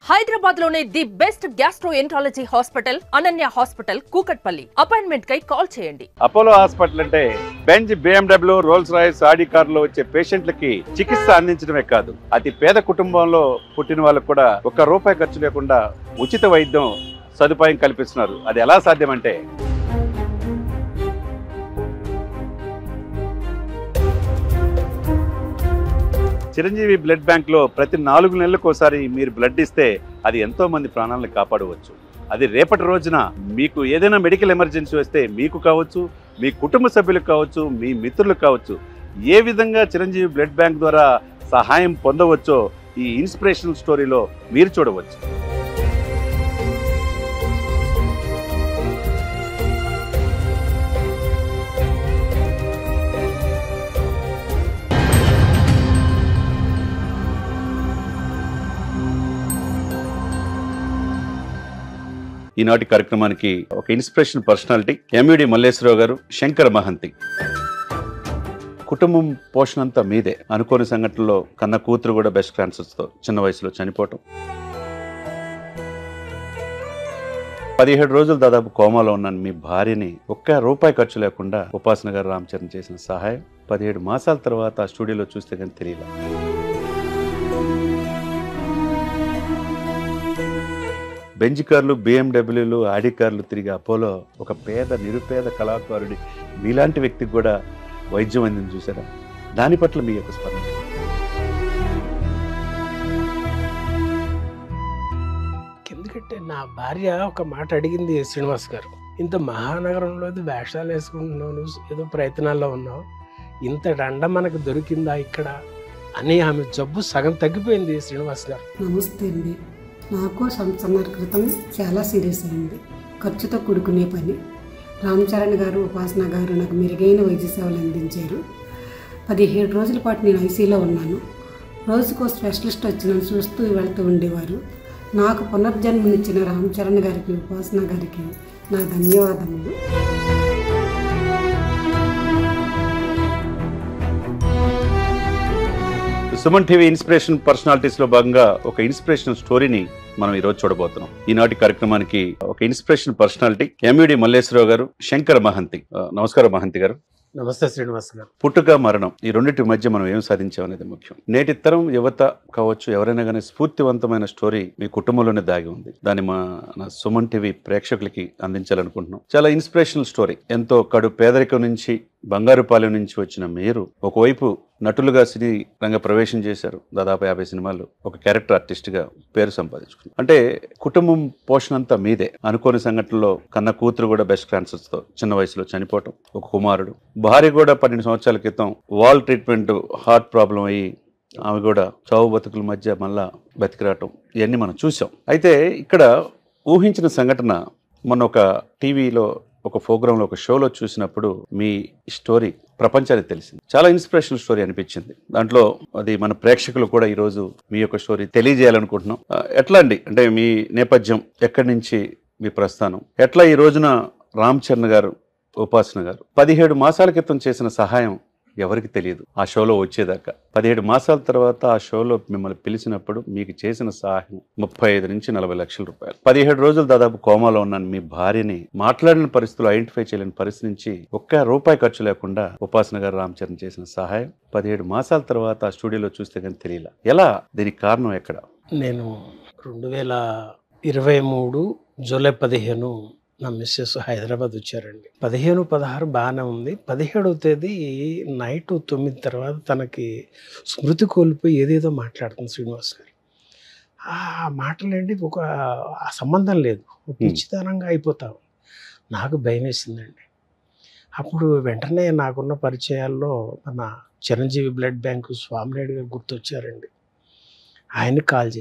హైదరాబాద్ లోనే the best gastroenterology hospital Ananya hospital Kukatpally. Appointment కై call చేయండి. అపోలో హాస్పిటల్ అంటే బెంజ్, BMW, రోల్స్ రాయ్స్, ఆడి కార్లో వచ్చే పేషెంట్లకి చికిత్స అందించడమే కాదు, అతి పేద కుటుంబంలో పుట్టిన వాళ్ళకు కూడా ₹1 ఖర్చు లేకుండా ఉచిత వైద్యం సదుపాయం కల్పిస్తున్నారు. అది ఎలా సాధ్యమంటే చిరంజీవి బ్లడ్ బ్యాంక్ లో ప్రతి 4 నెలలకు ఒకసారి మీరు బ్లడ్ ఇస్తే అది ఎంతో మంది ప్రాణాలను కాపాడవచ్చు. అది రేపటి రోజున మీకు ఏదైనా మెడికల్ ఎమర్జెన్సీ వస్తే మీకు కావచ్చు, మీ కుటుంబ సభ్యులకు కావచ్చు, మీ మిత్రులకు కావచ్చు, ఏ విధంగా చిరంజీవి బ్లడ్ బ్యాంక్ ద్వారా సహాయం పొందవచ్చో ఈ ఇన్స్పిరేషనల్ స్టోరీలో మీరు చూడవచ్చు. ఈనాటి కార్యక్రమానికి ఒక ఇన్స్పిరేషన్ పర్సనాలిటీ ఎంవిడి మల్లేశ్వరరావు గారు, శంకర మహంతి. కుటుంబం పోషణ అంతా మీదే. అనుకోని సంఘటనలో కన్న కూతురు కూడా బ్రెస్ట్ క్యాన్సర్స్తో చిన్న వయసులో చనిపోవటం, 17 రోజులు దాదాపు కోమాలో ఉన్న మీ భార్యని ₹1 ఖర్చు లేకుండా ఉపాసన గారు రామ్ చరణ్ చేసిన సహాయం 17 మాసాల తర్వాత ఆ స్టూడియోలో చూస్తే కానీ తెలియదు. బెంజ్ కార్లు, BMWలు, ఆడి కార్లు తిరిగి అపోలో ఒక పేద నిరుపేద కళాకారుడి మీలాంటి వ్యక్తికి కూడా వైద్యం అందింది చూసారా? దాని పట్ల మీ యొక్క స్పందన. ఎందుకంటే నా భార్య ఒక మాట అడిగింది, శ్రీనివాస్ గారు, ఇంత మహానగరంలో వేషాలు వేసుకుంటున్నావు, ఏదో ప్రయత్నాల్లో ఉన్నావు, ఇంత దండ మనకు దొరికిందా ఇక్కడ అని ఆమె జబ్బు సగం తగ్గిపోయింది. శ్రీనివాస్ గారు నమస్తే అండి. నాకు సంవత్సరాల క్రితం చాలా సీరియస్ అయింది. ఖర్చుతో కూడుకునే పని. రామ్ చరణ్ గారు, ఉపాసన గారు నాకు మెరుగైన వైద్య సేవలు అందించారు. 17 రోజుల పాటు నేను ఐసీలో ఉన్నాను. రోజుకో స్పెషలిస్ట్ వచ్చి నన్ను చూస్తూ వెళ్తూ ఉండేవారు. నాకు పునర్జన్మనిచ్చిన రామ్ చరణ్ గారికి, ఉపాసన గారికి నా ధన్యవాదములు. సుమన్ టీవీ ఇన్స్పిరేషన్ పర్సనాలిటీస్ లో భాగంగా ఒక ఇన్స్పిరేషనల్ స్టోరీని మనం ఈ రోజు చూడబోతున్నాం. ఈనాటి కార్యక్రమానికి ఒక ఇన్స్పిరేషన్ పర్సనాలిటీ ఎంవిడి మల్లేశ్వరరావు గారు, శంకర మహంతి. నమస్కారం మహంతి గారు. నమస్తే శ్రీనివాస్ గారు. పుట్టుక, మరణం ఈ రెండింటి మధ్య మనం ఏం సాధించామనేది ముఖ్యం. నేటి తరం యువత కావచ్చు, ఎవరైనా కానీ స్ఫూర్తివంతమైన స్టోరీ మీ కుటుంబంలోనే దాగి ఉంది. దాన్ని మన సుమన్ టీవీ ప్రేక్షకులకి అందించాలనుకుంటున్నాం. చాలా ఇన్స్పిరేషనల్ స్టోరీ. ఎంతో కడు పేదరికం నుంచి, బంగారుపాలెం నుంచి వచ్చిన మీరు ఒకవైపు నటులుగా సినీ రంగ ప్రవేశం చేశారు. దాదాపు 50 సినిమాలు ఒక క్యారెక్టర్ ఆర్టిస్ట్ గా పేరు సంపాదించుకున్నారు. అంటే కుటుంబం పోషణ అంతా మీదే. అనుకోని సంఘటనలో కన్న కూతురు కూడా బ్రెస్ట్ క్యాన్సర్స్ తో చిన్న వయసులో చనిపోవటం, ఒక కుమారుడు, భార్య కూడా 12 సంవత్సరాల క్రితం వాల్ ట్రీట్మెంట్, హార్ట్ ప్రాబ్లం అయ్యి ఆమె కూడా చావు బతుకుల మధ్య మళ్ళా బతికిరావటం, ఇవన్నీ మనం చూసాం. అయితే ఇక్కడ ఊహించిన సంఘటన మొన్న ఒక టీవీలో ఒక ప్రోగ్రాంలో, ఒక షోలో చూసినప్పుడు మీ స్టోరీ ప్రపంచానికి తెలిసింది. చాలా ఇన్స్పిరేషనల్ స్టోరీ అనిపించింది. దాంట్లో అది మన ప్రేక్షకులు కూడా ఈరోజు మీ యొక్క స్టోరీ తెలియజేయాలనుకుంటున్నాం. ఎట్లా అండి, అంటే మీ నేపథ్యం ఎక్కడి నుంచి, మీ ప్రస్థానం ఎట్లా, ఈ రోజున రామ్ చరణ్ గారు, ఉపాసన గారు 17 మాసాల క్రితం చేసిన సహాయం ఎవరికి తెలియదు. ఆ షోలో వచ్చేదాకా 17 మాసాల తర్వాత ఆ షోలో మిమ్మల్ని పిలిచినప్పుడు మీకు చేసిన సహాయం 35 నుంచి 40 లక్షల రూపాయలు. 17 రోజులు దాదాపు కోమాలో ఉన్న మీ భార్యని మాట్లాడిన పరిస్థితులు, ఐడెంటిఫై చేయలేని పరిస్థితి నుంచి ₹1 ఖర్చు లేకుండా ఉపాసన గారు రామ్ చరణ్ చేసిన సహాయం 17 మాసాల తర్వాత ఆ స్టూడియోలో చూస్తే కానీ తెలియలా. ఎలా, దీనికి కారణం ఎక్కడ? నేను 2023 జూలై 15 నా మిస్సెస్ హైదరాబాద్ వచ్చారండి. 15, 16 బాగానే ఉంది. 17వ తేదీ నైట్ 9 తర్వాత తనకి స్మృతి కోల్పోయి ఏదేదో మాట్లాడుతుంది శ్రీనివాస్ గారు. ఆ మాటలేంటి, ఒక సంబంధం లేదు, పిచ్చితనంగా అయిపోతావు. నాకు భయం వేసిందండి. అప్పుడు వెంటనే నాకున్న పరిచయాల్లో మన చిరంజీవి బ్లడ్ బ్యాంకు స్వామినాయుడు గారు గుర్తొచ్చారండి. ఆయనకి కాల్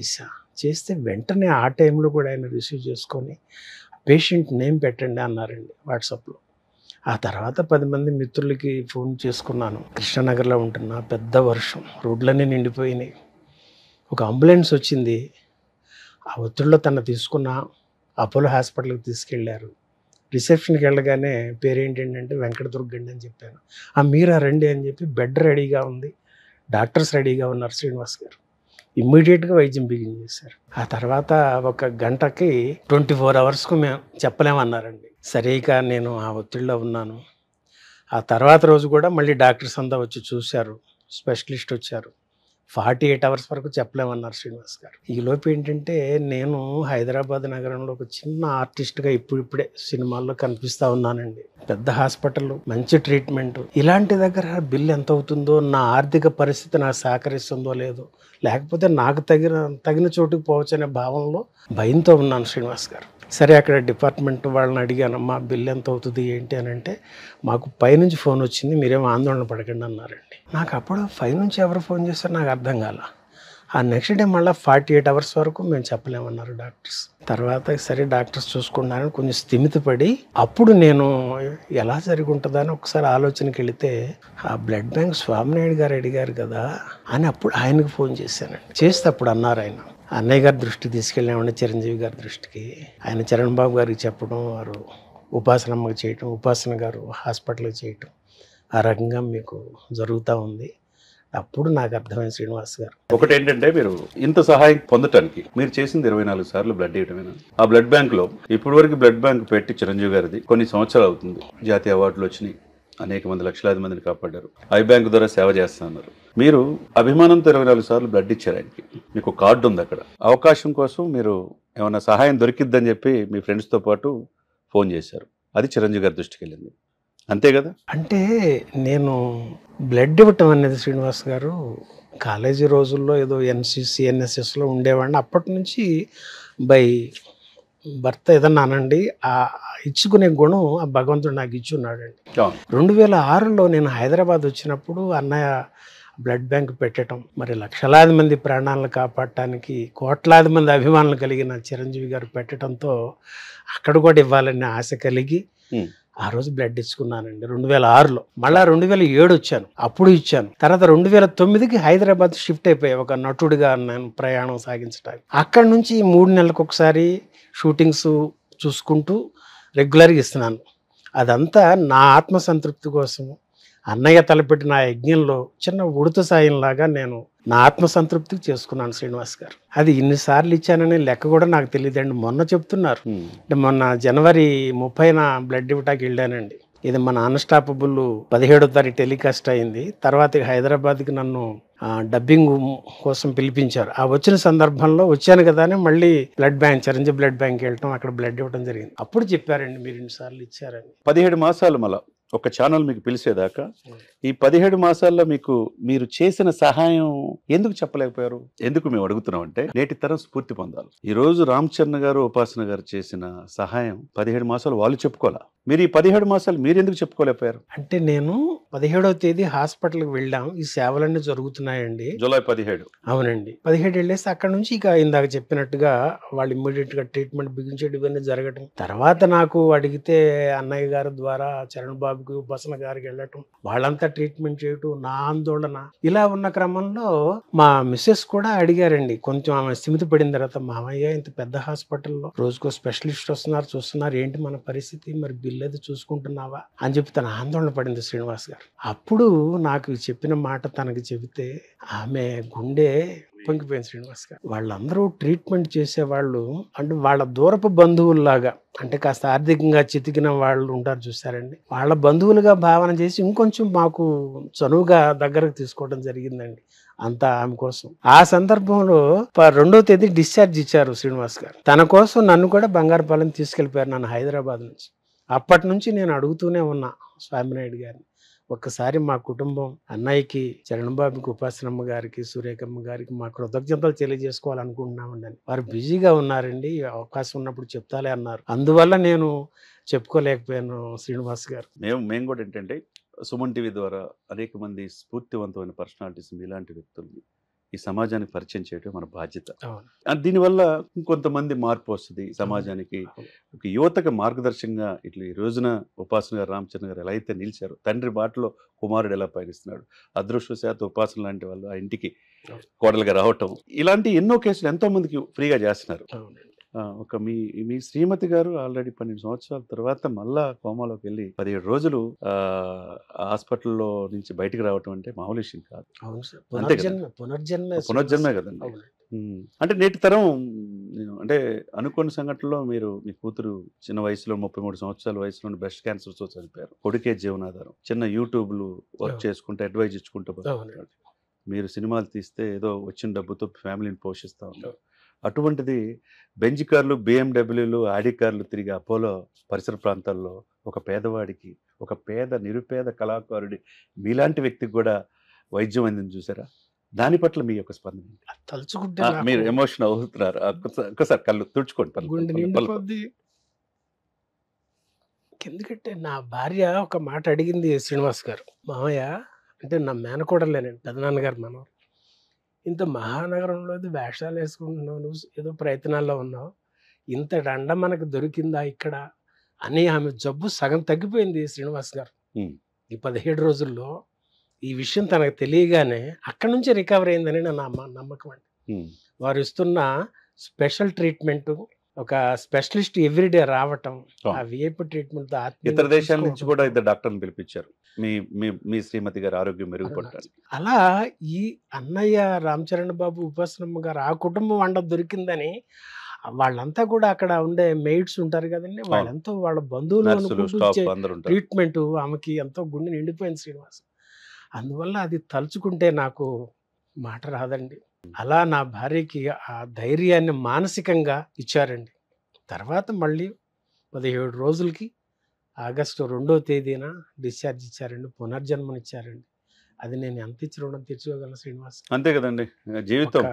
చేస్తే వెంటనే ఆ టైంలో కూడా ఆయన రిసీవ్ చేసుకొని పేషెంట్ నేమ్ పెట్టండి అన్నారండి వాట్సాప్లో. ఆ తర్వాత 10 మంది మిత్రులకి ఫోన్ చేసుకున్నాను. కృష్ణనగర్లో ఉంటున్నా, పెద్ద వర్షం, రోడ్లన్నీ నిండిపోయినాయి. ఒక అంబులెన్స్ వచ్చింది. ఆ ఒత్తిడిలో తను తీసుకున్న అపోలో హాస్పిటల్కి తీసుకెళ్లారు. రిసెప్షన్కి వెళ్ళగానే పేరేంటంటే వెంకటదుర్గండి అని చెప్పాను. మీరా రండి అని చెప్పి బెడ్ రెడీగా ఉంది, డాక్టర్స్ రెడీగా ఉన్నారు శ్రీనివాస్ గారు. ఇమ్మీడియట్గా వైద్యం బిగిన్ చేశారు. ఆ తర్వాత ఒక గంటకి 24 అవర్స్కు మేము చెప్పలేమన్నారండి. సరే ఇక నేను ఆ ఒత్తిడిలో ఉన్నాను. ఆ తర్వాత రోజు కూడా మళ్ళీ డాక్టర్స్ అంతా వచ్చి చూశారు, స్పెషలిస్ట్ వచ్చారు. 48 అవర్స్ వరకు చెప్పలేమన్నారు శ్రీనివాస్ గారు. ఈలోపు ఏంటంటే నేను హైదరాబాద్ నగరంలో ఒక చిన్న ఆర్టిస్ట్గా ఇప్పుడిప్పుడే సినిమాల్లో కనిపిస్తూ ఉన్నానండి. పెద్ద హాస్పిటల్, మంచి ట్రీట్మెంట్, ఇలాంటి దగ్గర బిల్ ఎంత అవుతుందో, నా ఆర్థిక పరిస్థితి నాకు సహకరిస్తుందో లేదో, లేకపోతే నాకు తగిన చోటుకు పోవచ్చనే భావంలో భయంతో ఉన్నాను శ్రీనివాస్ గారు. సరే అక్కడ డిపార్ట్మెంట్ వాళ్ళని అడిగాను, మా బిల్ ఎంత అవుతుంది ఏంటి అని అంటే, మాకు పైనుంచి ఫోన్ వచ్చింది, మీరేమో ఆందోళన పడకండి అన్నారండి. నాకు అప్పుడు పైనుంచి ఎవరు ఫోన్ చేస్తారో నాకు అర్థం కాల. ఆ నెక్స్ట్ డే మళ్ళీ 48 అవర్స్ వరకు మేము చెప్పలేమన్నారు డాక్టర్స్. తర్వాత సరే డాక్టర్స్ చూసుకున్నారని కొంచెం స్థిమితపడి అప్పుడు నేను ఎలా జరిగి ఉంటుందని ఒకసారి ఆలోచనకి వెళితే, ఆ బ్లడ్ బ్యాంక్ స్వామినాయుడు గారు అడిగారు కదా అని అప్పుడు ఆయనకు ఫోన్ చేశానండి. చేస్తే అప్పుడు అన్నారు ఆయన, అన్నయ్య గారి దృష్టికి తీసుకెళ్ళామండి, చిరంజీవి గారి దృష్టికి. ఆయన చరణ్ బాబు గారికి చెప్పడం, వారు ఉపాసనమ్మకి చేయటం, ఉపాసన గారు హాస్పిటల్కి చేయటం, ఆ రకంగా మీకు జరుగుతూ ఉంది. అప్పుడు నాకు అర్థమైంది శ్రీనివాస్ గారు. ఒకటి ఏంటంటే, మీరు ఇంత సహాయం పొందటానికి మీరు చేసింది 24 సార్లు బ్లడ్ ఇవ్వటమేనా? ఆ బ్లడ్ బ్యాంక్ లో ఇప్పటి వరకు బ్లడ్ బ్యాంక్ పెట్టి చిరంజీవి గారిది కొన్ని సంవత్సరాలు అవుతుంది. జాతీయ అవార్డులు వచ్చినాయి, అనేక మంది, లక్షలాది మందిని కాపాడారు, ఐ బ్యాంక్ ద్వారా సేవ చేస్తున్నారు. మీరు అభిమానంతో 24 సార్లు బ్లడ్ ఇచ్చారు ఆయనకి. మీకు కార్డు ఉంది అక్కడ. అవకాశం కోసం మీరు ఏమైనా సహాయం దొరికిద్దని చెప్పి మీ ఫ్రెండ్స్తో పాటు ఫోన్ చేశారు. అది చిరంజీవి గారి దృష్టికి వెళ్ళింది, అంతే కదా? అంటే నేను బ్లడ్ ఇవ్వటం అనేది శ్రీనివాస్ గారు కాలేజీ రోజుల్లో ఏదో ఎన్సిసి ఎన్ఎస్ఎస్లో ఉండేవాడిని. అప్పటి నుంచి బై భర్త ఏదన్నా అనండి, ఆ ఇచ్చుకునే గుణం ఆ భగవంతుడు నాకు ఇచ్చి ఉన్నాడండి. 2006లో నేను హైదరాబాద్ వచ్చినప్పుడు అన్నయ్య బ్లడ్ బ్యాంక్ పెట్టడం, మరి లక్షలాది మంది ప్రాణాలను కాపాడటానికి కోట్లాది మంది అభిమానులు కలిగిన చిరంజీవి గారు పెట్టడంతో అక్కడ కూడా ఇవ్వాలనే ఆశ కలిగి ఆ రోజు బ్లడ్ ఇచ్చుకున్నానండి 2006లో. మళ్ళీ 2007 వచ్చాను, అప్పుడు ఇచ్చాను. తర్వాత 2009కి హైదరాబాద్ షిఫ్ట్ అయిపోయాయి ఒక నటుడిగా నేను ప్రయాణం సాగించడానికి. అక్కడి నుంచి 3 నెలలకు ఒకసారి షూటింగ్స్ చూసుకుంటూ రెగ్యులర్గా ఇస్తున్నాను. అదంతా నా ఆత్మసంతృప్తి కోసము, అన్నయ్య తలపెట్టిన ఆ యజ్ఞంలో చిన్న ఉడత సాయంలాగా నేను నా ఆత్మసంతృప్తికి చేసుకున్నాను శ్రీనివాస్ గారు. అది ఇన్నిసార్లు ఇచ్చానని లెక్క కూడా నాకు తెలియదండి. మొన్న చెప్తున్నారు, అంటే మొన్న జనవరి 30న బ్లడ్ ఇవ్వటానికి వెళ్ళానండి. ఇది మన అన్స్టాపబుల్ 17వ తారీఖు టెలికాస్ట్ అయింది. తర్వాత హైదరాబాద్కి నన్ను డబ్బింగ్ కోసం పిలిపించారు. ఆ వచ్చిన సందర్భంలో వచ్చాను కదా అని మళ్ళీ blood bank, Chiranjeevi blood bank వెళ్ళటం, అక్కడ బ్లడ్ ఇవ్వడం జరిగింది. అప్పుడు చెప్పారండి, మీరు ఇన్నిసార్లు ఇచ్చారని. 17 మాసాలు మళ్ళా ఒక ఛానల్ మీకు పిలిచేదాకా, ఈ 17 మాసాల్లో మీరు చేసిన సహాయం ఎందుకు చెప్పలేకపోయారు? ఎందుకు మేము అడుగుతున్నాం అంటే, నేటి తరం స్ఫూర్తి పొందాలి. ఈ రోజు రామ్ చరణ్ గారు, ఉపాసన గారు చేసిన సహాయం 17 మాసాలు వాళ్ళు చెప్పుకోవాలా, మీరు ఈ 17 మాసాలు మీరు ఎందుకు చెప్పుకోలేకపోయారు? అంటే నేను 17వ తేదీ హాస్పిటల్కి వెళ్ళాం, ఈ సేవలన్నీ జరుగుతున్నాయండి. జూలై 17. అవునండి, 17 వెళ్ళేసి అక్కడ నుంచి ఇక ఇందాక చెప్పినట్టుగా వాళ్ళు ఇమ్మీడియట్ గా ట్రీట్మెంట్ బిగించేది, ఇవన్నీ జరగటం. తర్వాత నాకు అడిగితే అన్నయ్య గారి ద్వారా చరణ్ బాబుకి, ఉపాసన గారికి వెళ్ళటం, వాళ్ళంతా ట్రీట్మెంట్ చేయటం, నా ఆందోళన ఇలా ఉన్న క్రమంలో మా మిస్సెస్ కూడా అడిగారండి. కొంచెం ఆమె స్థిమిత పడిన తర్వాత, మామయ్య ఇంత పెద్ద హాస్పిటల్లో రోజుకో స్పెషలిస్ట్ వస్తున్నారు, చూస్తున్నారు, ఏంటి మన పరిస్థితి, మరి బిల్ అది చూసుకుంటున్నావా అని చెప్పి తన ఆందోళన పడింది శ్రీనివాస్ గారు. అప్పుడు నాకు చెప్పిన మాట తనకి చెబితే ఆమె గుండె పొంగిపోయింది శ్రీనివాస్ గారు. వాళ్ళందరూ ట్రీట్మెంట్ చేసేవాళ్ళు, అంటే వాళ్ళ దూరపు బంధువుల్లాగా, అంటే కాస్త ఆర్థికంగా చితికిన వాళ్ళు ఉంటారు చూసారండి, వాళ్ళ బంధువులుగా భావన చేసి ఇంకొంచెం మాకు చనువుగా దగ్గరకు తీసుకోవడం జరిగిందండి. అంతా ఆమె కోసం. ఆ సందర్భంలో 2వ తేదీ డిశ్చార్జ్ ఇచ్చారు శ్రీనివాస్ గారు. తన కోసం నన్ను కూడా బంగారుపాలెం తీసుకెళ్ళిపోయారు, నన్ను హైదరాబాద్ నుంచి. అప్పటి నుంచి నేను అడుగుతూనే ఉన్నా స్వామినాయుడు గారిని, ఒక్కసారి మా కుటుంబం అన్నయ్యకి, చరణ్ బాబుకి, ఉపాసనమ్మ గారికి, సురేఖమ్మ గారికి మా కృతజ్ఞతలు తెలియజేసుకోవాలనుకుంటున్నామండి. వారు బిజీగా ఉన్నారండి, అవకాశం ఉన్నప్పుడు చెప్తాలే అన్నారు. అందువల్ల నేను చెప్పుకోలేకపోయాను శ్రీనివాస్ గారు. మేము కూడా ఏంటంటే, సుమన్ టీవీ ద్వారా అనేక మంది స్ఫూర్తివంతమైన పర్సనాలిటీస్, ఇలాంటి వ్యక్తుల్ని ఈ సమాజానికి పరిచయం చేయడం మన బాధ్యత. దీనివల్ల ఇంకొంతమంది మార్పు వస్తుంది సమాజానికి. ఒక యువతకు మార్గదర్శకంగా ఇట్లా ఈ రోజున ఉపాసన గారు, రామ్ చరణ్ గారు ఎలా అయితే నిలిచారు, తండ్రి బాటలో కుమారుడు ఎలా పయనిస్తున్నాడు, అదృష్టవశాత్తు ఉపాసన లాంటి వాళ్ళు ఆ ఇంటికి కోడలుగా రావటం, ఇలాంటి ఎన్నో కేసులు ఎంతో మందికి ఫ్రీగా చేస్తున్నారు. ఒక మీ మీ శ్రీమతి గారు ఆల్రెడీ 12 సంవత్సరాల తర్వాత మళ్ళా కోమాలోకి వెళ్ళి 17 రోజులు హాస్పిటల్లో నుంచి బయటికి రావటం అంటే మామూలు విషయం కాదు. అవును సార్, అంతే కదా. పునర్జన్మే కదండి. అవునండి. అంటే నేటి తరం అంటే అనుకోని సంఘటనలో మీరు మీ కూతురు చిన్న వయసులో 33 సంవత్సరాల వయసులో బ్రెస్ట్ క్యాన్సర్తో చనిపోయారు. కొడుకే జీవనాధారం. చిన్న యూట్యూబ్లు వర్క్ చేసుకుంటూ అడ్వైజ్ ఇచ్చుకుంటూ బతుకుతున్నాడు. మీరు సినిమాలు తీస్తే ఏదో వచ్చిన డబ్బుతో ఫ్యామిలీని పోషిస్తూ ఉన్నారు. అటువంటిది బెంజ్ కార్లు, బిఎండబ్ల్యూలు, ఆడి కార్లు తిరిగి అపోలో పరిసర ప్రాంతాల్లో ఒక పేదవాడికి, ఒక నిరుపేద కళాకారుడి మీలాంటి వ్యక్తికి కూడా వైద్యం అందింది చూసారా? దాని పట్ల మీ యొక్క స్పందన ఏంటి? తలుచుకుంటే మీరు ఎమోషన్ అవుతున్నారు. ఒక్కసారి కళ్ళు తుడుచుకోండి. గుండె నిండిపోద్ది. ఎందుకంటే నా భార్య ఒక మాట అడిగింది శ్రీనివాస్ గారు, మామయ్య అంటే నా మేనకోడలేనండి, పెదనాన్నగారు మనం, ఇంత మహానగరంలో వేషాలు వేసుకుంటున్నావు, నువ్వు ఏదో ప్రయత్నాల్లో ఉన్నావు, ఇంత దండ మనకు దొరికిందా ఇక్కడ అని ఆమె జబ్బు సగం తగ్గిపోయింది శ్రీనివాస్ గారు. ఈ 17 రోజుల్లో ఈ విషయం తనకు తెలియగానే అక్కడి నుంచి రికవర్ అయిందని నా నమ్మకం అండి. వారు ఇస్తున్న స్పెషల్ ట్రీట్మెంట్, ఒక స్పెషలిస్ట్ ఎవ్రీడే రావటం, ఆ విఐపి ట్రీట్మెంట్, ఇతర దేశాల నుంచి కూడా ఇద్దరు డాక్టర్ని పిలిపించారు మీ శ్రీమతి గారు ఆరోగ్యం మెరుగుపడటానికి. అలా ఈ అన్నయ్య రామ్ చరణ్ బాబు, ఉపాసనమ్మ గారు ఆ కుటుంబం వంట దొరికిందని వాళ్ళంతా కూడా అక్కడ ఉండే మెయిడ్స్ ఉంటారు కదండి, వాళ్ళంతా వాళ్ళ బంధువులు ట్రీట్మెంట్, ఆమెకి ఎంతో గుండె నిండిపోయింది శ్రీనివాస్. అందువల్ల అది తలుచుకుంటే నాకు మాట రాదండి. అలా నా భార్యకి ఆ ధైర్యాన్ని మానసికంగా ఇచ్చారండి. తర్వాత మళ్ళీ 17 రోజులకి ఆగస్టు 2వ తేదీన డిశ్చార్జ్ ఇచ్చారండి, పునర్జన్మనిచ్చారండి. అది నేను ఎంత ఇచ్చి రుణం తీర్చుకోగలను శ్రీనివాస్. అంతే కదండి జీవితం.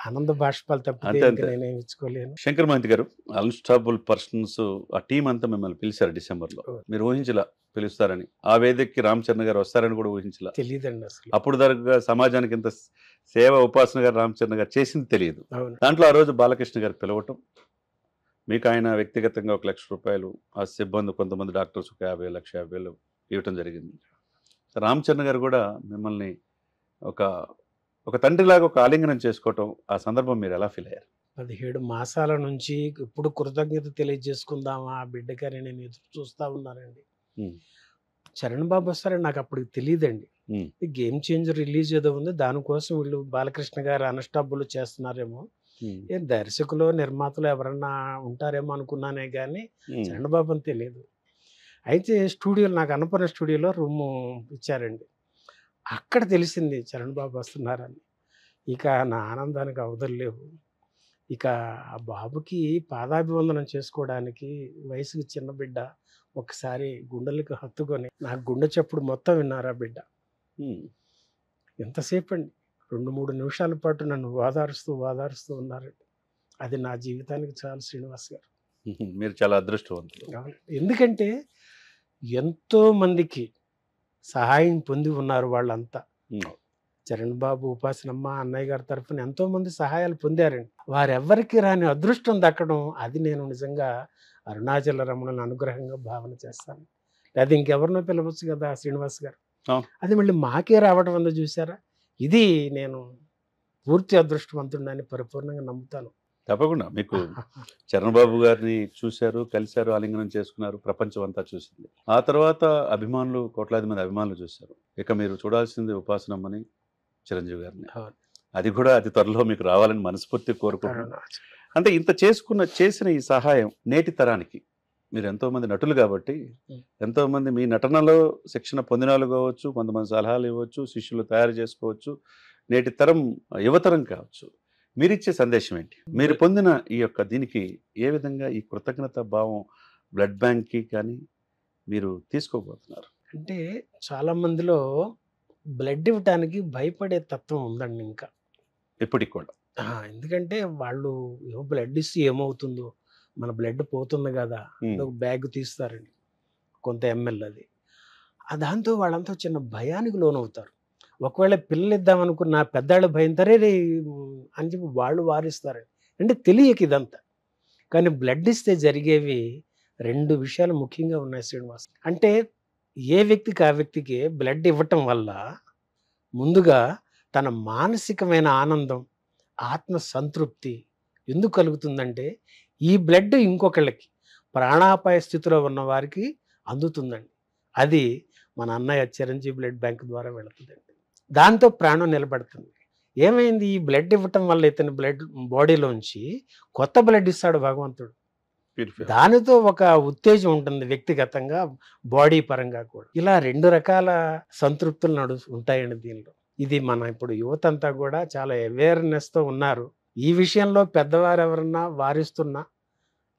ఆనంద బాష్పాలు తప్పితే నేనేం ఇచ్చుకోలేను. శంకర్ మహంతి గారు, అన్స్టాపుల్ పర్సన్స్ ఆ టీం అంతా మిమ్మల్ని పిలిచారు డిసెంబర్లో. మీరు ఊహించలా పిలుస్తారని, ఆ వేదికకి రామ్ చరణ్ గారు వస్తారని కూడా ఊహించలా. తెలియదండి అసలు. అప్పుడు దాకా సమాజానికి ఇంత సేవ ఉపాసన గారు రామ్ చరణ్ గారు చేసింది తెలియదు. దాంట్లో ఆ రోజు బాలకృష్ణ గారు పిలవటం, మీకు ఆయన వ్యక్తిగతంగా 1 లక్ష రూపాయలు, ఆ సిబ్బంది కొంతమంది డాక్టర్స్ 50,000, 1,50,000 ఇవ్వటం జరిగింది. రామ్ చరణ్ గారు కూడా మిమ్మల్ని ఒక తండ్రిలాగా ఒక ఆలింగనం చేసుకోవటం, ఆ సందర్భం మీరు ఎలా ఫీల్ అయ్యారు? 17 మాసాల నుంచి ఇప్పుడు కృతజ్ఞత తెలియజేసుకుందామా ఆ బిడ్డకని నేను ఎదురు చూస్తా ఉన్నానండి. చరణ్ బాబు వస్తారని నాకు అప్పుడు తెలియదండి. గేమ్ చేంజర్ రిలీజ్ ఏదో ఉంది, దానికోసం వీళ్ళు బాలకృష్ణ గారు అన్స్టాపుల్ చేస్తున్నారేమో, దర్శకులు నిర్మాతలు ఎవరన్నా ఉంటారేమో అనుకున్నానే కానీ చరణ్ బాబు అని తెలియదు. అయితే స్టూడియోలో, నాకు అన్నపూర్ణ స్టూడియోలో రూము ఇచ్చారండి. అక్కడ తెలిసింది చరణ్ బాబు వస్తున్నారని. ఇక నా ఆనందానికి అవధులు లేవు. ఇక ఆ బాబుకి పాదాభివందనం చేసుకోవడానికి వయసుకి చిన్న బిడ్డ ఒకసారి గుండెలకు హత్తుకొని నాకు గుండె చప్పుడు మొత్తం విన్నారు ఆ బిడ్డ. ఎంతసేపు అండి, 2-3 నిమిషాల పాటు నన్ను వాదారుస్తూ ఉన్నారండి. అది నా జీవితానికి చాలు శ్రీనివాస్ గారు. మీరు చాలా అదృష్టవంతులు. ఎందుకంటే ఎంతో మందికి సహాయం పొంది ఉన్నారు వాళ్ళంతా. చరణ్ బాబు, ఉపాసనమ్మ, అన్నయ్య గారి తరఫున ఎంతో మంది సహాయాలు పొందారండి. వారెవ్వరికి రాని అదృష్టం దక్కడం, అది నేను నిజంగా అరుణాచల రమణ అనుగ్రహంగా భావన చేస్తాను. అది ఇంకెవరినో పిలవచ్చు కదా శ్రీనివాస్ గారు, అది మళ్ళీ మాకే రావడం అందు చూసారా. ఇది నేను పూర్తి అదృష్టవంతుడని పరిపూర్ణంగా నమ్ముతాను. తప్పకుండా. మీకు చరణ్ బాబు గారిని చూశారు, కలిశారు, ఆలింగనం చేసుకున్నారు, ప్రపంచం అంతా చూసింది. ఆ తర్వాత అభిమానులు, కోట్లాది మంది అభిమానులు చూశారు. ఇక మీరు చూడాల్సింది ఉపాసనమ్మని, చిరంజీవి గారిని. అది కూడా అతి త్వరలో మీకు రావాలని మనస్ఫూర్తి కోరుకుంటున్నాను. అంటే ఇంత చేసిన ఈ సహాయం నేటి తరానికి, మీరు ఎంతోమంది నటులు కాబట్టి ఎంతోమంది మీ నటనలో శిక్షణ పొందిన వాళ్ళు కావచ్చు, కొంతమంది సలహాలు ఇవ్వచ్చు, శిష్యులు తయారు చేసుకోవచ్చు, నేటి తరం యువతరం కావచ్చు, మీరిచ్చే సందేశం ఏంటి? మీరు పొందిన ఈ యొక్క దీనికి ఏ విధంగా ఈ కృతజ్ఞత భావం బ్లడ్ బ్యాంక్కి కానీ మీరు తీసుకోబోతున్నారు? అంటే చాలా మందిలో బ్లడ్ ఇవ్వటానికి భయపడే తత్వం ఉందండి ఇంకా ఇప్పటికి కూడా. ఎందుకంటే వాళ్ళు బ్లడ్ ఇస్తే ఏమవుతుందో, మన బ్లడ్ పోతుంది కదా, ఒక బ్యాగ్ తీస్తారండి కొంత ఎంఎల్, అది దాంతో వాళ్ళంతా చిన్న భయానికి లోనవుతారు. ఒకవేళ పిల్లలు ఇద్దామనుకున్న పెద్దాళ్ళు భయంతరే అని చెప్పి వాళ్ళు వారిస్తారండి. అంటే తెలియక ఇదంతా. కానీ బ్లడ్ ఇస్తే జరిగేవి 2 విషయాలు ముఖ్యంగా ఉన్నాయి శ్రీనివాస్. అంటే ఏ వ్యక్తికి ఆ వ్యక్తికి బ్లడ్ ఇవ్వటం వల్ల ముందుగా తన మానసికమైన ఆనందం, ఆత్మ సంతృప్తి ఎందుకు కలుగుతుందంటే ఈ బ్లడ్ ఇంకొకళ్ళకి ప్రాణాపాయ స్థితిలో ఉన్న వారికి అందుతుందండి. అది మన అన్నయ్య చిరంజీవి బ్లడ్ బ్యాంక్ ద్వారా వెళుతుందండి. దాంతో ప్రాణం నిలబడుతుంది. ఏమైంది, ఈ బ్లడ్ ఇవ్వటం వల్ల ఇతని బ్లడ్ బాడీలోంచి కొత్త బ్లడ్ ఇస్తాడు భగవంతుడు. దానితో ఒక ఉత్తేజం ఉంటుంది వ్యక్తిగతంగా, బాడీ పరంగా కూడా. ఇలా 2 రకాల సంతృప్తులు ఉంటాయండి దీనిలో. ఇది మన ఇప్పుడు యువత అంతా కూడా చాలా అవేర్నెస్తో ఉన్నారు. ఈ విషయంలో పెద్దవారు ఎవరన్నా వారిస్తున్నా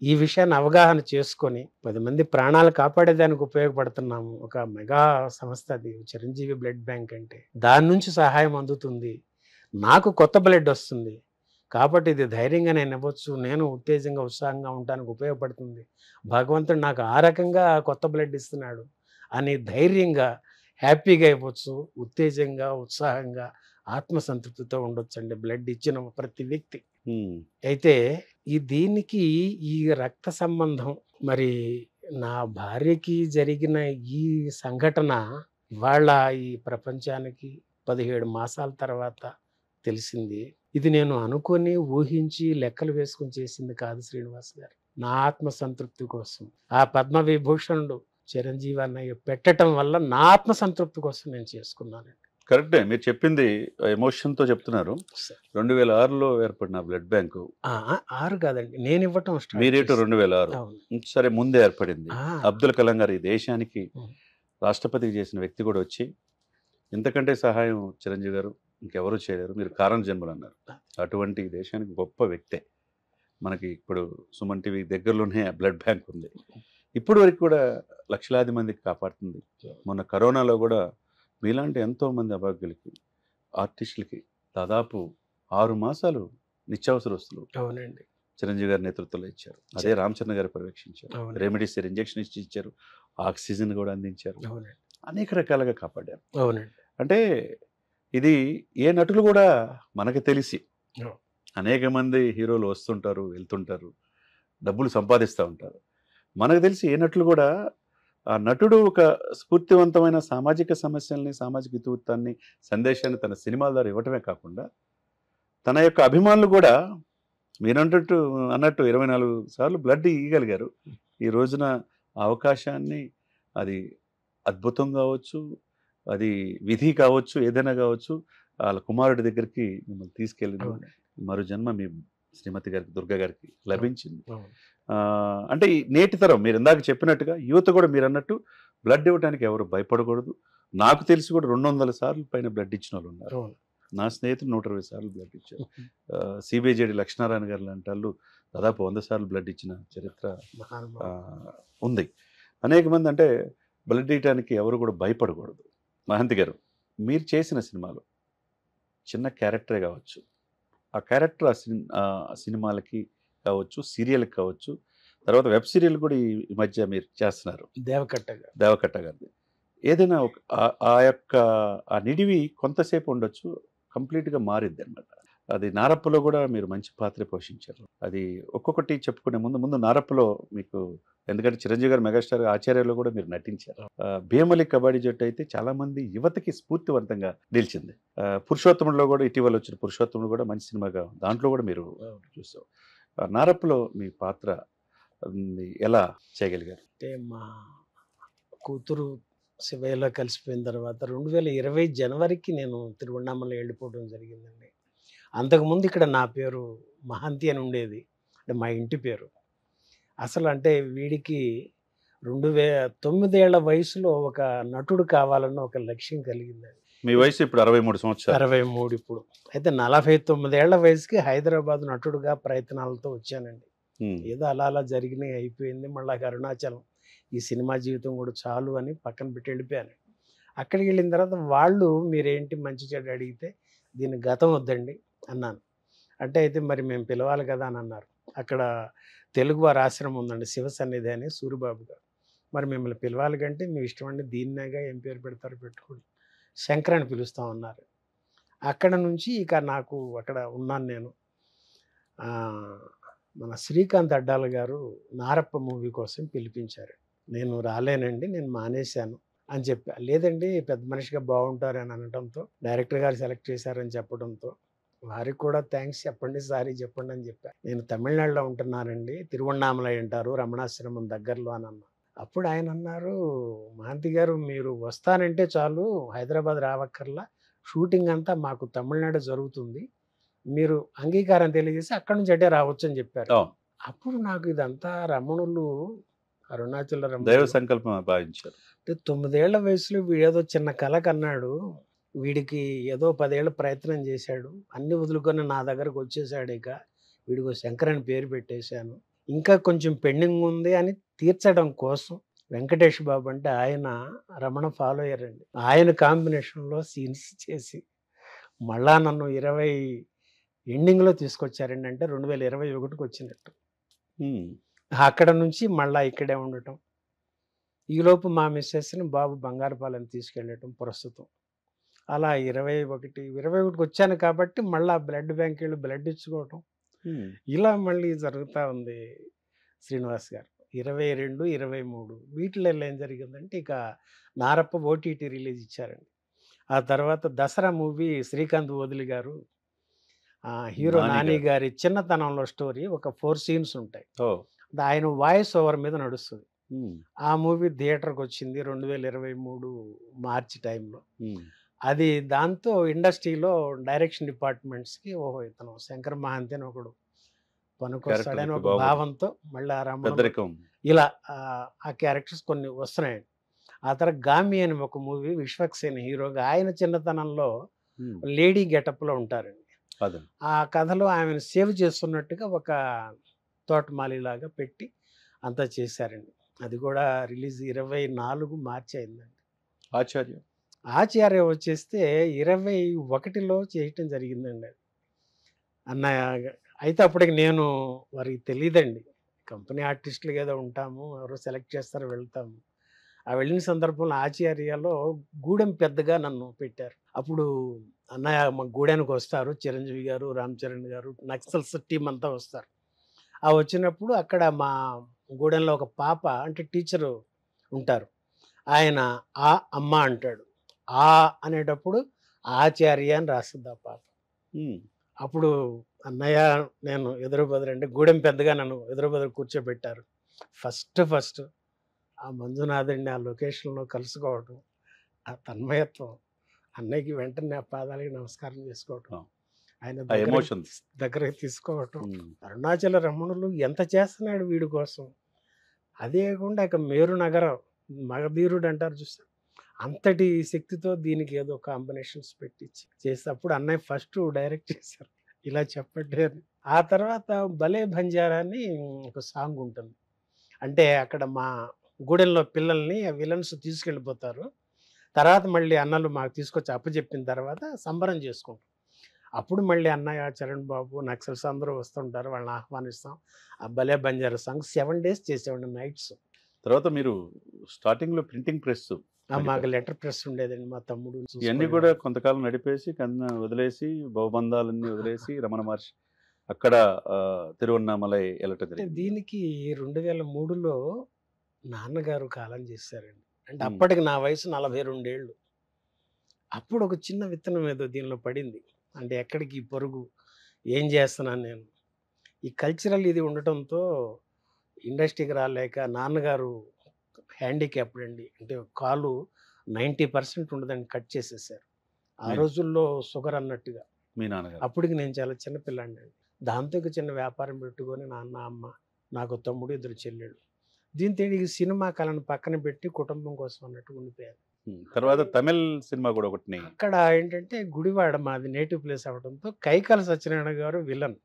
ఈ విషయాన్ని అవగాహన చేసుకొని 10 మంది ప్రాణాలు కాపాడేదానికి ఉపయోగపడుతున్నాము. ఒక మెగా సంస్థ అది చిరంజీవి బ్లడ్ బ్యాంక్ అంటే. దాని నుంచి సహాయం అందుతుంది, నాకు కొత్త బ్లడ్ వస్తుంది కాబట్టి ఇది ధైర్యంగా నేను ఇవ్వచ్చు, నేను ఉత్తేజంగా ఉత్సాహంగా ఉండడానికి ఉపయోగపడుతుంది, భగవంతుడు నాకు ఆ రకంగా కొత్త బ్లడ్ ఇస్తున్నాడు అని ధైర్యంగా హ్యాపీగా ఇవ్వచ్చు, ఉత్తేజంగా ఉత్సాహంగా ఆత్మసంతృప్తితో ఉండొచ్చు అండి బ్లడ్ ఇచ్చిన ప్రతి వ్యక్తి. అయితే దీనికి ఈ రక్త సంబంధం మరి నా భార్యకి జరిగిన ఈ సంఘటన ఇవాళ ఈ ప్రపంచానికి 17 మాసాల తర్వాత తెలిసింది. ఇది నేను అనుకొని ఊహించి లెక్కలు వేసుకొని చేసింది కాదు శ్రీనివాస్ గారు. నా ఆత్మ సంతృప్తి కోసం ఆ పద్మ విభూషణుడు చిరంజీవి అన్నయ్య పెట్టడం వల్ల నా ఆత్మ సంతృప్తి కోసం నేను చేసుకున్నానండి. కరెక్టే, మీరు చెప్పింది ఎమోషన్తో చెప్తున్నారు. 2006లో ఏర్పడిన బ్లడ్ బ్యాంకు. 6 కాదండి, నేను ఇవ్వటం మీరేటు 2006. సరే, ముందే ఏర్పడింది. అబ్దుల్ కలాం గారు ఈ దేశానికి రాష్ట్రపతికి చేసిన వ్యక్తి కూడా వచ్చి ఇంతకంటే సహాయం చిరంజీవి గారు ఇంకెవరూ చేయలేరు, మీరు కారణ జన్మలు అన్నారు. అటువంటి దేశానికి గొప్ప వ్యక్తే. మనకి ఇప్పుడు సుమన్ టీవీ దగ్గరలోనే బ్లడ్ బ్యాంక్ ఉంది. ఇప్పుడు వరకు కూడా లక్షలాది మందికి కాపాడుతుంది. మొన్న కరోనాలో కూడా మీలాంటి ఎంతోమంది అభాగ్యులకి, ఆర్టిస్టులకి దాదాపు 6 మాసాలు నిత్యావసర వస్తువులు అవునండి చిరంజీవి గారి నేతృత్వంలో ఇచ్చారు. అదే రామచంద్ర గారు పర్యవేక్షించారు. రెమెడీసివిర్ ఇంజెక్షన్ ఇచ్చారు, ఆక్సిజన్ కూడా అందించారు, అనేక రకాలుగా కాపాడారు. అవునండి. అంటే ఇది ఏ నటులు కూడా మనకి తెలిసి అనేక మంది హీరోలు వస్తుంటారు, వెళ్తుంటారు, డబ్బులు సంపాదిస్తూ ఉంటారు. మనకు తెలిసి ఏ నటులు కూడా ఆ నటుడు ఒక స్ఫూర్తివంతమైన సామాజిక సమస్యల్ని, సామాజిక ఇతివృత్తాన్ని, సందేశాన్ని తన సినిమాల ద్వారా ఇవ్వటమే కాకుండా తన యొక్క అభిమానులు కూడా మీరంటూ అన్నట్టు 24 సార్లు బ్లడ్ ఇవ్వగలిగారు. ఈ రోజున అవకాశాన్ని, అది అద్భుతం కావచ్చు, అది విధి కావచ్చు, ఏదైనా కావచ్చు, వాళ్ళ కుమారుడి దగ్గరికి మిమ్మల్ని తీసుకెళ్ళింది. మరో జన్మ మీ శ్రీమతి గారికి, దుర్గా గారికి లభించింది. అంటే ఈ నేటి తరం మీరు ఇందాక చెప్పినట్టుగా యువత కూడా మీరు అన్నట్టు బ్లడ్ ఇవ్వడానికి ఎవరు భయపడకూడదు. నాకు తెలిసి కూడా 200 సార్లు పైన బ్లడ్ ఇచ్చిన వాళ్ళు ఉన్నారు. నా స్నేహితులు 120 సార్లు బ్లడ్ ఇచ్చారు. సిబిజేడి లక్ష్మీనారాయణ గారు లాంటి వాళ్ళు దాదాపు 100 సార్లు బ్లడ్ ఇచ్చిన చరిత్ర ఉంది. అనేక మంది అంటే బ్లడ్ ఇవ్వడానికి ఎవరు కూడా భయపడకూడదు. మహంతి గారు, మీరు చేసిన సినిమాలు చిన్న క్యారెక్టరే కావచ్చు, ఆ క్యారెక్టర్ ఆ సినిమాలకి కావచ్చు, సీరియల్కి కావచ్చు, తర్వాత వెబ్ సీరియల్ కూడా ఈ మధ్య మీరు చేస్తున్నారు, దేవకట్ట గారిది. ఏదైనా ఆ యొక్క ఆ నిడివి కొంతసేపు ఉండొచ్చు, కంప్లీట్గా మారిద్ది అన్నమాట. అది నారప్పలో కూడా మీరు మంచి పాత్ర పోషించారు. అది ఒక్కొక్కటి చెప్పుకునే ముందు నారప్పలో మీకు, ఎందుకంటే చిరంజీవి గారు మెగాస్టార్ ఆచార్యలో కూడా మీరు నటించారు. భీమలి కబడ్డీ జట్టు అయితే చాలా మంది యువతకి స్ఫూర్తివంతంగా నిలిచింది. పురుషోత్తముడిలో కూడా ఇటీవల వచ్చిన పురుషోత్తముడు కూడా మంచి సినిమాగా, దాంట్లో కూడా మీరు చూసావు. నారప్పలో మీ పాత్ర ఎలా చేయగలిగారు? అంటే మా కూతురు శివయ్యలో కలిసిపోయిన తర్వాత 2020 జనవరికి నేను తిరువణామల వెళ్ళిపోవడం జరిగిందండి. అంతకుముందు ఇక్కడ నా పేరు మహంతి అని ఉండేది, అంటే మా ఇంటి పేరు. అసలు అంటే వీడికి 2009 ఏళ్ల వయసులో ఒక నటుడు కావాలన్న ఒక లక్ష్యం కలిగిందండి. మీ వయసు ఇప్పుడు 63 సంవత్సరాలు. 63 ఇప్పుడు. అయితే 49 ఏళ్ల వయసుకి హైదరాబాద్ నటుడుగా ప్రయత్నాలతో వచ్చానండి. ఏదో అలా జరిగినాయి, అయిపోయింది. మళ్ళీ అరుణాచలం ఈ సినిమా జీవితం కూడా చాలు అని పక్కన పెట్టి వెళ్ళిపోయాను. అక్కడికి వెళ్ళిన తర్వాత వాళ్ళు మీరేంటి మంచి చెడు అడిగితే దీని గతం వద్దండి అన్నాను. అంటే అయితే మరి మేము పిలవాలి కదా అని అన్నారు. అక్కడ తెలుగువారి ఆశ్రమం ఉందండి, శివ సన్నిధి అని, సూరిబాబు గారు. మరి మిమ్మల్ని పిలవాలి కంటే మీ ఇష్టం అండి, దీన్నేగా ఏం పేరు పెడతారో పెట్టుకోండి, శంకరాన్ని పిలుస్తామన్నారు. అక్కడ నుంచి ఇక నాకు అక్కడ ఉన్నాను నేను. మన శ్రీకాంత్ అడ్డాల గారు నారప్ప మూవీ కోసం పిలిపించారు. నేను రాలేనండి, నేను మానేశాను అని చెప్పా. లేదండి పెద్ద మనిషిగా బాగుంటారని అనడంతో, డైరెక్టర్ గారు సెలెక్ట్ చేశారని చెప్పడంతో వారికి కూడా థ్యాంక్స్ చెప్పండి, సారీ చెప్పండి అని చెప్పాను. నేను తమిళనాడులో ఉంటున్నానండి, తిరువణామలై అంటారు, రమణాశ్రమం దగ్గరలో అని అన్నా. అప్పుడు ఆయన అన్నారు, మహాంతి గారు మీరు వస్తానంటే చాలు, హైదరాబాద్ రావక్కర్లా, షూటింగ్ అంతా మాకు తమిళనాడు జరుగుతుంది, మీరు అంగీకారం తెలియజేసి అక్కడి నుంచి అంటే రావచ్చు అని చెప్పారు. అప్పుడు నాకు ఇదంతా రమణులు, అరుణాచల దైవ రమణులు సంకల్పం భావించారు. అంటే 9 ఏళ్ల వయసులో వీడేదో చిన్న కళ కన్నాడు, వీడికి ఏదో 10 ఏళ్ళ ప్రయత్నం చేశాడు, అన్ని వదులుకొని నా దగ్గరకు వచ్చేసాడు, ఇక వీడికి శంకర్ అని పేరు పెట్టేశాను, ఇంకా కొంచెం పెండింగ్ ఉంది అని తీర్చడం కోసం వెంకటేష్ బాబు అంటే ఆయన రమణ ఫాలో అయ్యారండి. ఆయన కాంబినేషన్లో సీన్స్ చేసి మళ్ళా నన్ను 20 ఎండింగ్లో తీసుకొచ్చారండి. అంటే 2021కి వచ్చినట్టు. అక్కడ నుంచి మళ్ళా ఇక్కడే ఉండటం, ఈలోపు మా మిస్సెస్ని బాబు బంగారుపాలెం తీసుకెళ్ళటం ప్రస్తుతం. అలా 21కి వచ్చాను కాబట్టి మళ్ళీ బ్లడ్ బ్యాంక్ వెళ్ళి బ్లడ్ ఇచ్చుకోవటం, ఇలా మళ్ళీ జరుగుతూ ఉంది శ్రీనివాస్ గారు. 22, 23 వీటిలో ఏం జరిగిందంటే ఇక నారప్ప ఓటీటీ రిలీజ్ ఇచ్చారండి. ఆ తర్వాత దసరా మూవీ శ్రీకాంత్ ఓదిలి గారు, హీరో నాని గారి చిన్నతనంలో స్టోరీ, ఒక 4 సీన్స్ ఉంటాయి, ఆయన వాయిస్ ఓవర్ మీద నడుస్తుంది. ఆ మూవీ థియేటర్కి వచ్చింది 2023 మార్చి టైంలో. అది దాంతో ఇండస్ట్రీలో డైరెక్షన్ డిపార్ట్మెంట్స్కి ఓహో ఇతను శంకర్ మహాంతి అని ఒకడు పనుకొస్తాడని ఒక భావంతో మళ్ళీ రమణ ఇలా ఆ క్యారెక్టర్స్ కొన్ని వస్తున్నాయండి. ఆ తర్వాత గామి అని ఒక మూవీ, విశ్వక్సేన్ హీరోగా, ఆయన చిన్నతనంలో లేడీ గెటప్లో ఉంటారండి. ఆ కథలో ఆమెను సేవ్ చేస్తున్నట్టుగా ఒక తోటమాలిలాగా పెట్టి అంతా చేశారండి. అది కూడా రిలీజ్ 24 మార్చి అయిందండి. ఆచార్య వచ్చేస్తే 21లో చేయటం జరిగిందండి అది అన్నయ్య. అయితే అప్పటికి నేను వారికి తెలియదండి, కంపెనీ ఆర్టిస్టులు ఏదో ఉంటాము, ఎవరో సెలెక్ట్ చేస్తారో వెళ్తాము. ఆ వెళ్ళిన సందర్భంలో ఆచార్యలో గూడెం పెద్దగా నన్ను పెట్టారు. అప్పుడు అన్నయ్య మా గూడెనికి వస్తారు, చిరంజీవి గారు, రామ్ చరణ్ గారు, నక్సల్స్ టీం అంతా వస్తారు. ఆ వచ్చినప్పుడు అక్కడ మా గూడెంలో ఒక పాప అంటే టీచరు ఉంటారు, ఆయన ఆ అమ్మ అంటాడు, ఆ అనేటప్పుడు ఆచార్య అని రాస్తుంది ఆ పాప. అప్పుడు అన్నయ్య నేను ఎదురు బదురంటే గూడెం పెద్దగా నన్ను ఎదురు బదురు కూర్చోబెట్టారు. ఫస్ట్ ఆ మంజునాథుడిని ఆ లొకేషన్లో కలుసుకోవటం, ఆ తన్మయత్వం, అన్నయ్యకి వెంటనే ఆ పాదాలకి నమస్కారం చేసుకోవటం, ఆయన దగ్గరకు తీసుకోవటం. అరుణాచల రమణులు ఎంత చేస్తున్నాడు వీడి కోసం. అదే కాకుండా ఇక మేరు నగరం మగధీరుడు అంటారు చూస్తారు, అంతటి శక్తితో దీనికి ఏదో కాంబినేషన్స్ పెట్టించి చేస్తే అప్పుడు అన్నయ్య ఫస్ట్ డైరెక్ట్ చేశారు, ఇలా చెప్పండి అని. ఆ తర్వాత భలే బంజారా అని ఒక సాంగ్ ఉంటుంది. అంటే అక్కడ మా గూడెంలో పిల్లల్ని విలన్స్ తీసుకెళ్ళిపోతారు, తర్వాత మళ్ళీ అన్నలు మాకు తీసుకొచ్చి అప్పచెప్పిన తర్వాత సంబరం చేసుకుంటాం. అప్పుడు మళ్ళీ అన్నయ్య, చరణ్ బాబు, నక్సల్స్ అందరూ వస్తుంటారు, వాళ్ళని ఆహ్వానిస్తాం. ఆ భలే బంజారా సాంగ్ 7 days చేసేవాడి నైట్స్. తర్వాత మీరు స్టార్టింగ్లో ప్రింటింగ్ ప్రెస్, మాకు లెటర్ ప్రెస్ ఉండేదండి, మా తమ్ముడు ఇవన్నీ కూడా కొంతకాలం నడిపేసి కన్నా వదిలేసి బహుబంధాలన్నీ వదిలేసి రమణ మహర్షి అక్కడ తిరువన్నామలై వెళ్ళటం జరిగింది. దీనికి 2003లో నాన్నగారు కాలం చేశారండి. అంటే అప్పటికి నా వయసు 42 ఏళ్ళు. అప్పుడు ఒక చిన్న విత్తనం ఏదో దీనిలో పడింది. అంటే ఎక్కడికి పొరుగు ఏం చేస్తున్నాను నేను, ఈ కల్చరల్ ఇది ఉండటంతో ఇండస్ట్రీకి రాలేక, నాన్నగారు హ్యాండిక్యాప్డ్ అండి, అంటే కాలు 90% ఉండదని కట్ చేసేసారు ఆ రోజుల్లో, షుగర్ అన్నట్టుగా. మీ నాన్నగారు అప్పటికి నేను చాలా చిన్నపిల్లాడిని అండి. దాంతో ఇక చిన్న వ్యాపారం పెట్టుకొని నాన్న, అమ్మ, నాకు తమ్ముడు, 2 చెల్లెళ్ళు. దీంతో ఈ సినిమా కళను పక్కన పెట్టి కుటుంబం కోసం అన్నట్టు ఉండిపోయారు. తర్వాత తమిళ సినిమా కూడా ఒకటి. అక్కడ ఏంటంటే గుడివాడ మాది నేటివ్ ప్లేస్ అవడంతో కైకాల సత్యనారాయణ గారు విలన్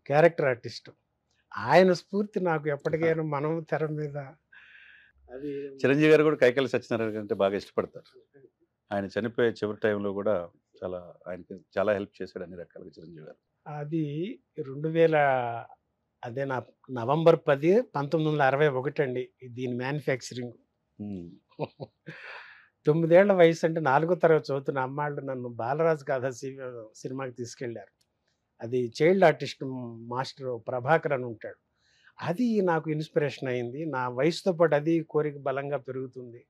క్యారెక్టర్ ఆర్టిస్ట్, ఆయన స్ఫూర్తి నాకు ఎప్పటికైనా మనం తెర మీద. అది చిరంజీవి గారు కూడా కైకాల సత్యనారాయణ గారు అంటే బాగా ఇష్టపడతారు. ఆయన చనిపోయే చివరి టైంలో కూడా ఆయనకి చాలా హెల్ప్ చేశాడు అన్ని రకాలుగా చిరంజీవి గారు. అది 2000 అదే నవంబర్ 10, 1961 అండి దీని మ్యానుఫ్యాక్చరింగ్. 9 ఏళ్ల వయసు అంటే 4వ తరగతి చదువుతున్న అమ్మాళ్ళు నన్ను బాలరాజు కథ సినిమాకి తీసుకెళ్లారు. అది చైల్డ్ ఆర్టిస్ట్ మాస్టర్ ప్రభాకర్ అని ఉంటాడు. అది నాకు ఇన్స్పిరేషన్ అయింది. నా వయసుతో పాటు అది కోరిక బలంగా పెరుగుతుంది.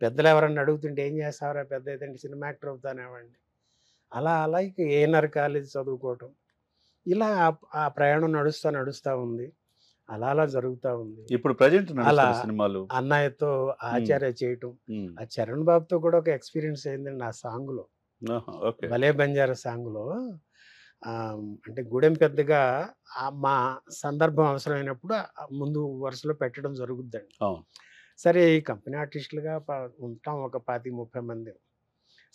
పెద్దలు ఎవరన్నా అడుగుతుంటే ఏం చేస్తావరా పెద్ద అయితే సినిమా యాక్టర్ అవుతానేవండి. అలా అలా ఇక ఏఎన్ఆర్ కాలేజ్ చదువుకోవటం, ఇలా ఆ ప్రయాణం నడుస్తూ ఉంది. అలా అలా జరుగుతూ ఉంది. ఇప్పుడు ప్రజెంట్ అలా సినిమాలు అన్నయ్యతో ఆచార్య చేయటం, ఆ చరణ్ బాబుతో కూడా ఒక ఎక్స్పీరియన్స్ అయిందండి ఆ సాంగ్లో, ఓకే. భలే బంజారా సాంగ్లో. అంటే గూడెం పెద్దగా మా సందర్భం అవసరమైనప్పుడు ముందు వరుసలో పెట్టడం జరుగుద్దండి. సరే ఈ కంపెనీ ఆర్టిస్టులుగా ఉంటాం ఒక 25-30 మంది.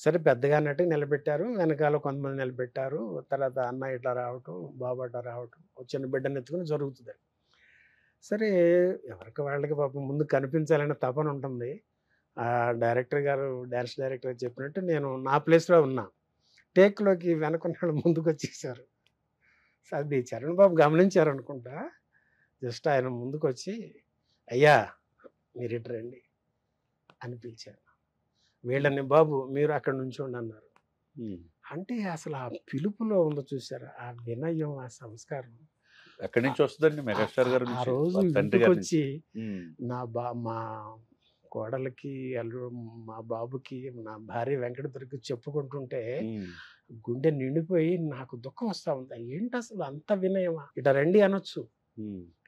సరే పెద్దగా అన్నట్టు నిలబెట్టారు, వెనకాల కొంతమంది నిలబెట్టారు. తర్వాత అన్న ఇట్లా రావటం, బాబు అట్లా రావటం, చిన్న బిడ్డను ఎత్తుకుని జరుగుతుంది. సరే ఎవరికి వాళ్ళకి పాపం ముందు కనిపించాలనే తపన ఉంటుంది. ఆ డైరెక్టర్ గారు, డ్యాన్స్ డైరెక్టర్ చెప్పినట్టు నేను నా ప్లేస్లో ఉన్నా. టేక్లోకి వెనకున్న ముందుకు వచ్చేసారు. అది చరణ్ బాబు గమనించారు అనుకుంటా. జస్ట్ ఆయన ముందుకు వచ్చి, అయ్యా మీరు ఇటు రండి అని పిలిచారు. వీళ్ళని బాబు మీరు అక్కడ నుంచోండి అన్నారు. అంటే అసలు ఆ పిలుపులో ఉందో చూసారా, ఆ వినయం, ఆ సంస్కారం ఎక్కడి నుంచి వస్తుందండి మెగాస్టార్ గారు ఆ రోజు ఇంటికి వచ్చి మా కోడలకి మా బాబుకి నా భార్య వెంకటదుర్గకి చెప్పుకుంటుంటే గుండె నిండిపోయి నాకు దుఃఖం వస్తా ఉంది. ఏంటి అసలు అంత వినయమా, ఇట రండి అనొచ్చు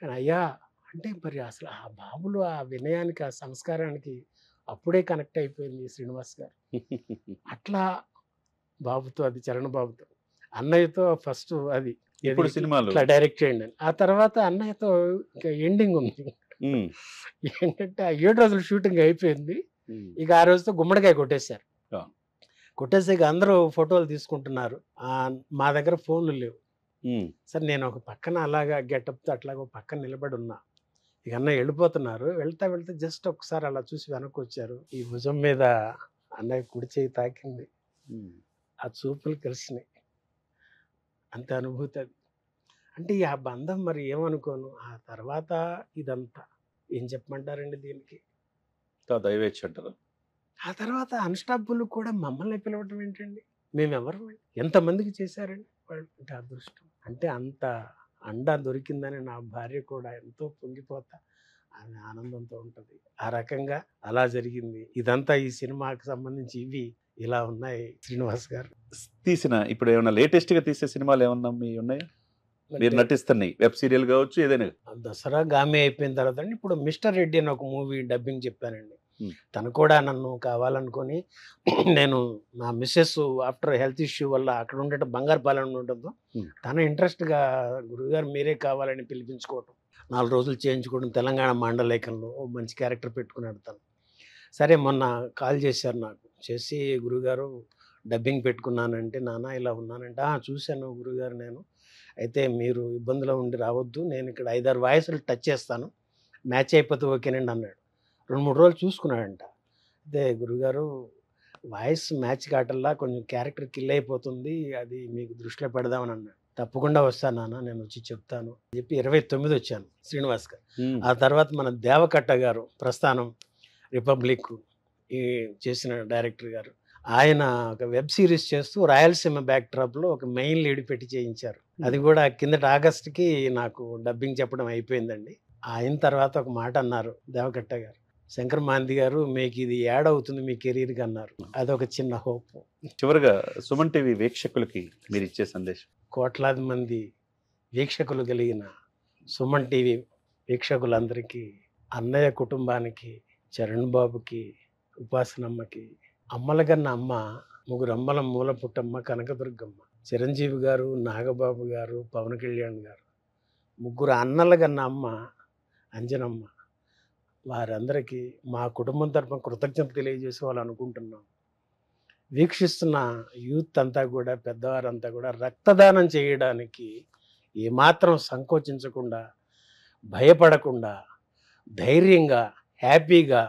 కానీ అయ్యా అంటే మరి అసలు ఆ బాబులు ఆ వినయానికి, ఆ సంస్కారానికి అప్పుడే కనెక్ట్ అయిపోయింది శ్రీనివాస్ గారు. అట్లా బాబుతో, అది చరణ్ బాబుతో. అన్నయ్యతో ఫస్ట్ అది ఇప్పుడు సినిమాలు ఇట్లా డైరెక్ట్ చేయండి అని. ఆ తర్వాత అన్నయ్యతో ఇంకా ఎండింగ్ ఉంది. ఏంటంటే ఆ 7 రోజులు షూటింగ్ అయిపోయింది. ఇక ఆ రోజుతో గుమ్మడికాయ కొట్టేశారు. కొట్టేసి ఇక అందరూ ఫోటోలు తీసుకుంటున్నారు. మా దగ్గర ఫోన్లు లేవు. సరే నేను ఒక పక్కన అలాగా గెటప్తో అట్లాగ పక్కన నిలబడి ఉన్నా. ఇక అన్నయ్య వెళ్ళిపోతున్నారు. వెళ్తా జస్ట్ ఒకసారి అలా చూసి వెనక్కి వచ్చారు. ఈ భుజం మీద అన్నయ్య కుడి చేయి తాకింది. ఆ చూపులు కలిసినాయి. అంత అనుభూతి అది. అంటే ఆ బంధం మరి ఏమనుకోను. ఆ తర్వాత ఇదంతా ఏం చెప్పమంటారండి దీనికి. దైవేచ్ఛ అంటారు. ఆ తర్వాత అన్స్టాపుల్ కూడా మమ్మల్ని పిలవటం ఏంటండి, మేమెవరు, ఎంతమందికి చేశారండి వాళ్ళు. అంటే అదృష్టం, అంటే అంత అండా దొరికిందని నా భార్య కూడా ఎంతో పొంగిపోతా ఆమె ఆనందంతో ఉంటుంది. ఆ రకంగా అలా జరిగింది. ఇదంతా ఈ సినిమాకి సంబంధించి ఇవి ఇలా ఉన్నాయి. శ్రీనివాస్ గారు తీసిన ఇప్పుడు ఏమన్నా లేటెస్ట్ గా తీసే సినిమాలు ఏమన్నా మీ ఉన్నాయా? మీరు నటిస్తున్నాయి, వెబ్ సీరియల్ కావచ్చు ఏదైనా. దసరా గామి అయిపోయిన తర్వాత అండి ఇప్పుడు మిస్టర్ రెడ్డి అని ఒక మూవీ డబ్బింగ్ చెప్పానండి. తను కూడా నన్ను కావాలనుకొని, నేను నా మిస్సెస్ ఆఫ్టర్ హెల్త్ ఇష్యూ వల్ల అక్కడ ఉండటం బంగారుపాలెం ఉండటంతో తన ఇంట్రెస్ట్గా గురువుగారు మీరే కావాలని పిలిపించుకోవటం, 4 రోజులు చేయించుకోవడం, తెలంగాణ మాండలేఖంలో మంచి క్యారెక్టర్ పెట్టుకున్నాడు తను. సరే మొన్న కాల్ చేశారు నాకు, చేసి గురుగారు డబ్బింగ్ పెట్టుకున్నానంటే, నాన్న ఇలా ఉన్నానంటే, చూశాను గురుగారు నేను, అయితే మీరు ఇబ్బందిలో ఉండి రావద్దు, నేను ఇక్కడ 5-6 వాయిస్లు టచ్ చేస్తాను, మ్యాచ్ అయిపోతే ఓకేనండి అన్నాడు. 2-3 రోజులు చూసుకున్నాడంట. అదే గురుగారు వాయిస్ మ్యాచ్ కావటల్లా కొంచెం క్యారెక్టర్ కిల్ అయిపోతుంది, అది మీకు దృష్టిలో పెడదామని అన్నాడు. తప్పకుండా వస్తాను నాన్న, నేను వచ్చి చెప్తాను అని చెప్పి 29 వచ్చాను శ్రీనివాస్ గారు. ఆ తర్వాత మన దేవకట్ట గారు, ప్రస్థానం, రిపబ్లిక్ ఈ చేసిన డైరెక్టర్ గారు, ఆయన ఒక వెబ్ సిరీస్ చేస్తూ రాయలసీమ బ్యాక్డ్రాప్లో ఒక మెయిన్ లీడ్ పెట్టి చేయించారు. అది కూడా కిందటి ఆగస్టుకి నాకు డబ్బింగ్ చెప్పడం అయిపోయిందండి. అయిన తర్వాత ఒక మాట అన్నారు దేవకట్ట గారు, శంకర్ మహాంతి గారు మీకు ఇది యాడ్ అవుతుంది మీ కెరీర్కి అన్నారు. అదొక చిన్న హోప్. చివరిగా సుమన్ టీవీ వీక్షకులకి మీరు ఇచ్చే సందేశం. కోట్లాది మంది వీక్షకులు కలిగిన సుమన్ టీవీ వీక్షకులందరికీ, అన్నయ్య కుటుంబానికి, చరణ్ బాబుకి, ఉపాసనమ్మకి, అమ్మలగన్న అమ్మ, 3 అమ్మల మూల పుట్టమ్మ కనకదుర్గమ్మ, చిరంజీవి గారు, నాగబాబు గారు, పవన్ కళ్యాణ్ గారు, 3 అన్నలగన్న అమ్మ అంజనమ్మ, వారందరికీ మా కుటుంబం తరపున కృతజ్ఞత తెలియజేసుకోవాలనుకుంటున్నాం. వీక్షిస్తున్న యూత్ అంతా కూడా, పెద్దవారంతా కూడా రక్తదానం చేయడానికి ఏమాత్రం సంకోచించకుండా, భయపడకుండా, ధైర్యంగా, హ్యాపీగా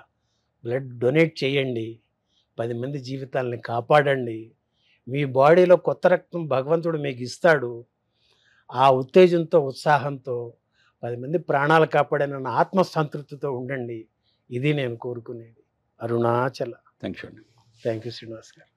బ్లడ్ డొనేట్ చేయండి. 10 మంది జీవితాలని కాపాడండి. మీ బాడీలో కొత్త రక్తం భగవంతుడు మీకు ఇస్తాడు. ఆ ఉత్తేజంతో, ఉత్సాహంతో 10 మంది ప్రాణాలు కాపాడిన ఆత్మసంతృప్తితో ఉండండి. ఇది నేను కోరుకునేది. అరుణాచల. థ్యాంక్ యూ అండి. థ్యాంక్ యూ శ్రీనివాస్ గారు.